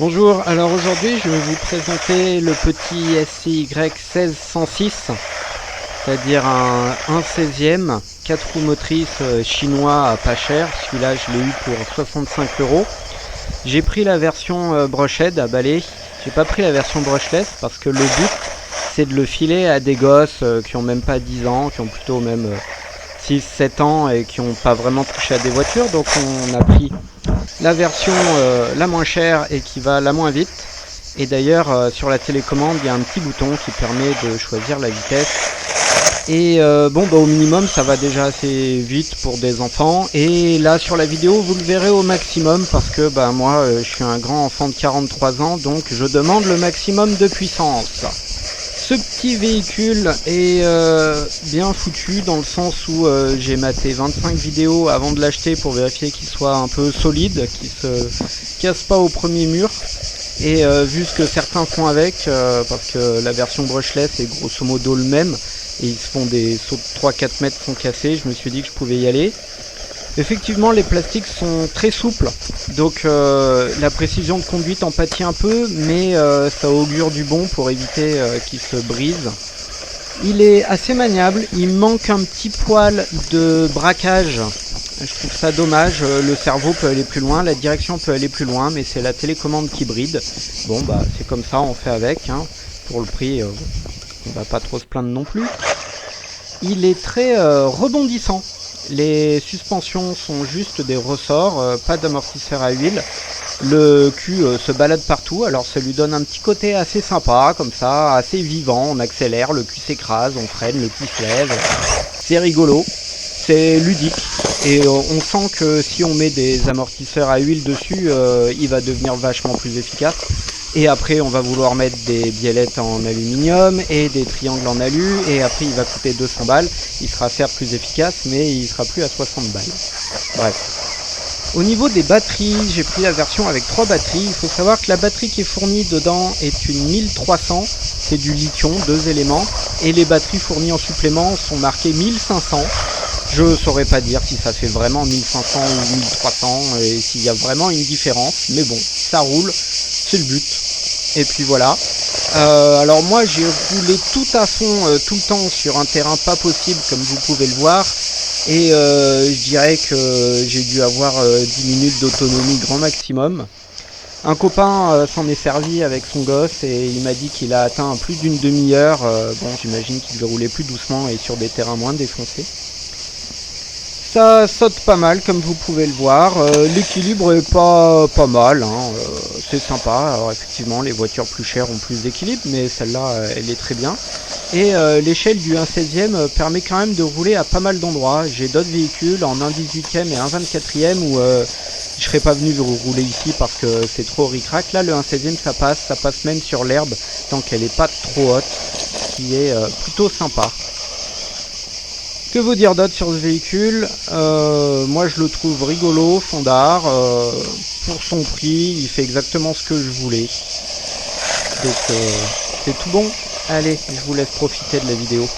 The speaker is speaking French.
Bonjour, alors aujourd'hui je vais vous présenter le petit SCY 1606, c'est-à-dire un 1/16e, 4 roues motrices chinois pas cher. Celui-là je l'ai eu pour 65 €. J'ai pris la version brochehead à balai, j'ai pas pris la version brushless parce que le but c'est de le filer à des gosses qui ont même pas 10 ans, qui ont plutôt même 6-7 ans et qui n'ont pas vraiment touché à des voitures. Donc on a pris la version la moins chère et qui va la moins vite. Et d'ailleurs sur la télécommande il y a un petit bouton qui permet de choisir la vitesse. Et au minimum ça va déjà assez vite pour des enfants. Et là sur la vidéo vous le verrez au maximum parce que moi je suis un grand enfant de 43 ans, donc je demande le maximum de puissance. Ce petit véhicule est bien foutu dans le sens où j'ai maté 25 vidéos avant de l'acheter pour vérifier qu'il soit un peu solide, qu'il se casse pas au premier mur. Et vu ce que certains font avec, parce que la version brushless est grosso modo le même, et ils se font des sauts de 3-4 mètres sont cassés, je me suis dit que je pouvais y aller. Effectivement les plastiques sont très souples, donc la précision de conduite en pâtit un peu, mais ça augure du bon pour éviter qu'il se brise. Il est assez maniable, il manque un petit poil de braquage, je trouve ça dommage. Le cerveau peut aller plus loin, la direction peut aller plus loin, mais c'est la télécommande qui bride. Bon c'est comme ça, on fait avec, hein. Pour le prix on va pas trop se plaindre non plus. Il est très rebondissant. Les suspensions sont juste des ressorts, pas d'amortisseur à huile. Le cul se balade partout, alors ça lui donne un petit côté assez sympa, comme ça, assez vivant. On accélère, le cul s'écrase, on freine, le cul se lève. C'est rigolo, c'est ludique. Et on sent que si on met des amortisseurs à huile dessus, il va devenir vachement plus efficace. Et après on va vouloir mettre des biellettes en aluminium et des triangles en alu, et après il va coûter 200 balles. Il sera certes plus efficace, mais il sera plus à 60 balles. Bref. Au niveau des batteries, j'ai pris la version avec 3 batteries. Il faut savoir que la batterie qui est fournie dedans est une 1300, c'est du lithium, 2 éléments. Et les batteries fournies en supplément sont marquées 1500. Je ne saurais pas dire si ça fait vraiment 1500 ou 1300 et s'il y a vraiment une différence. Mais bon, ça roule, c'est le but. Et puis voilà. Alors moi j'ai roulé tout à fond tout le temps sur un terrain pas possible comme vous pouvez le voir. Et je dirais que j'ai dû avoir 10 minutes d'autonomie grand maximum. Un copain s'en est servi avec son gosse et il m'a dit qu'il a atteint plus d'une demi-heure. Bon, j'imagine qu'il devait rouler plus doucement et sur des terrains moins défoncés. Ça saute pas mal comme vous pouvez le voir, l'équilibre est pas mal, hein. C'est sympa. Alors effectivement les voitures plus chères ont plus d'équilibre, mais celle-là elle est très bien. Et l'échelle du 1/16e permet quand même de rouler à pas mal d'endroits. J'ai d'autres véhicules en 1/18e et 1/24e où je serais pas venu rouler ici parce que c'est trop ric-rac. Là le 1/16e ça passe même sur l'herbe tant qu'elle est pas trop haute, ce qui est plutôt sympa. Que vous dire d'autre sur ce véhicule? Moi je le trouve rigolo, fondard. Pour son prix, il fait exactement ce que je voulais. Donc c'est tout bon. Allez, je vous laisse profiter de la vidéo.